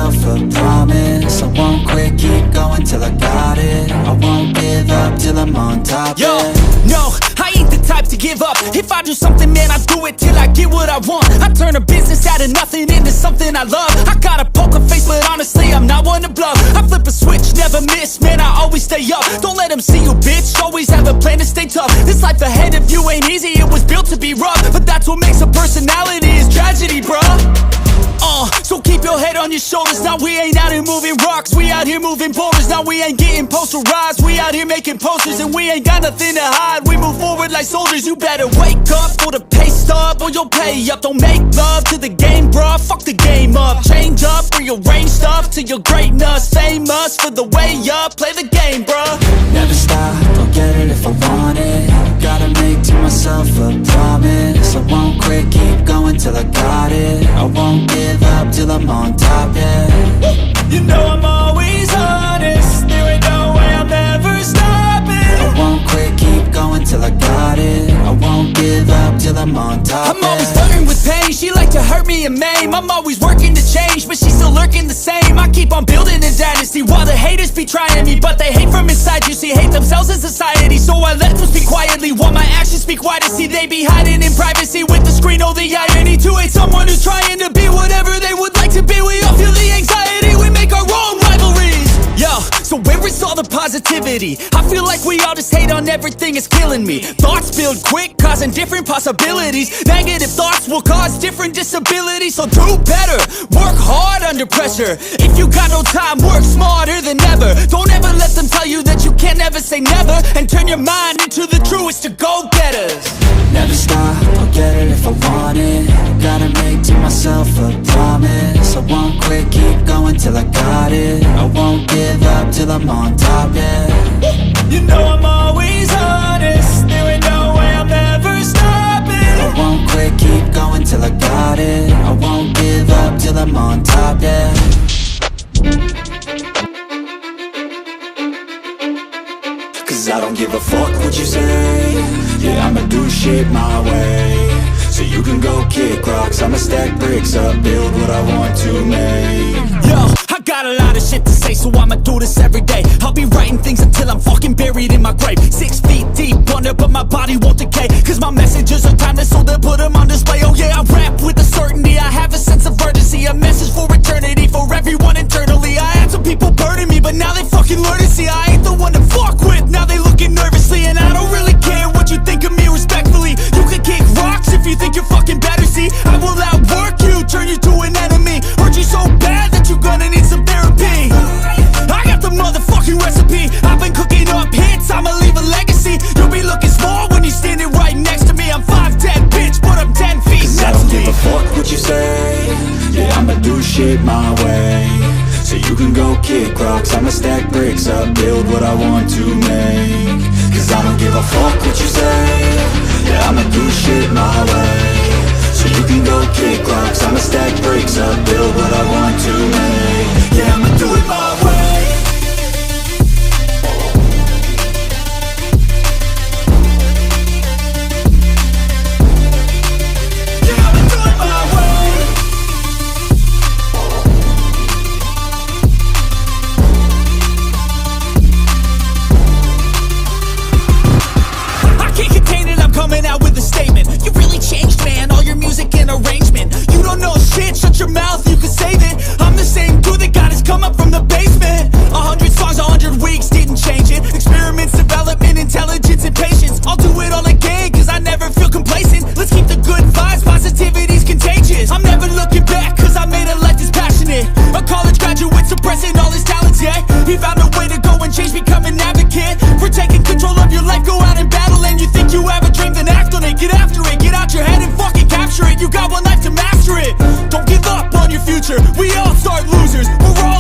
myself a promise. I won't quit, keep going till I got it. I won't give up till I'm on top. Yo, no, I ain't the type to give up. If I do something, man, I do it till I get what I want. I turn a business out of nothing into something I love. I got a poker face, but honestly, I'm not one to bluff. I flip a switch, never miss, man, I always stay up. Don't let them see you, bitch, always have a plan to stay tough. This life ahead of you ain't easy, it was built to be rough. But that's what makes a personality, is tragedy, bruh. So keep your head on your shoulders. Now we ain't out here moving rocks, we out here moving boulders. Now we ain't getting posterized, we out here making posters. And we ain't got nothing to hide, we move forward like soldiers. You better wake up for the pay stub, or you'll pay up. Don't make love to the game, bruh, fuck the game up. Change up, rearrange stuff to your greatness. Famous for the way up, play the game, bruh. Never stop, I'll get it if I want it. Gotta make to myself a promise. I won't quit, keep going till I got it. I won't give up till I'm on top, yeah. You know I'm always honest, there ain't no way I'm ever stopping. I won't quit, keep going till I got it. I won't give up till I'm on top, I'm always flirting with pain, she like to hurt me and maim. I'm always working to change, but she's still lurking the same. I keep on building a dynasty while the haters be trying me. But they hate from inside, you see, hate themselves in society. So I let them speak quietly while my actions speak wider. See, they be hiding in privacy with the screen, oh the irony. To hate someone who's trying to be whatever they would like to be. We all feel the anxiety, we make our own rivalries. Yo, so where is all the positivity? I feel like we all just hate on everything, it's killing me. Thoughts build quick, causing different possibilities. Negative thoughts will cause different disabilities. So do better, work hard under pressure. If you got no time, work smarter than ever. Don't ever let them tell you that you can't ever say never. And turn your mind into the truest of go-getters. Never stop, I'll get it if I want it. Gotta make to myself a promise. I won't quit, keep going till I got it. I won't give up till I'm on top, yeah. You know I'm always honest, there ain't no way I'm ever stopping. I won't quit, keep going till I got it. I won't give up till I'm on top, yeah. Cause I don't give a fuck what you say. Yeah, I'ma do shit my way. So you can go kick rocks, I'ma stack bricks up, build what I want to make. Yo, I got a lot of shit to say, so I'ma do this every day. I'll be writing things until I'm fucking buried in my grave. 6 feet deep under, but my body won't decay. Cause my messages are timeless, so they'll put them on display. Oh yeah, I rap with a certainty, I have a sense of urgency. A message for eternity, for everyone internally. I had some people burning me, but now they fucking learn to see I ain't the one to fuck with, now they looking nervously. And I don't really care what you think of me, respectfully. You can kick rocks if you think you're fucking better, see. I will outwork you, turn you to an enemy. Hurt you so bad that you're gonna need some therapy. I got the motherfucking recipe, I've been cooking up hits, I'ma leave a legacy. You'll be looking small when you're standing right next to me. I'm 5'10", bitch, but I'm 10 feet. Cause I don't give a fuck what you say. Yeah, I'ma do shit my way. So you can go kick rocks, I'ma stack bricks up, build what I want to make. Cause I don't give a fuck what you say. Yeah, I'ma do shit my way. So you can go kick rocks, I'ma stack bricks up, build what I want to make. Yeah, I'ma do it my way.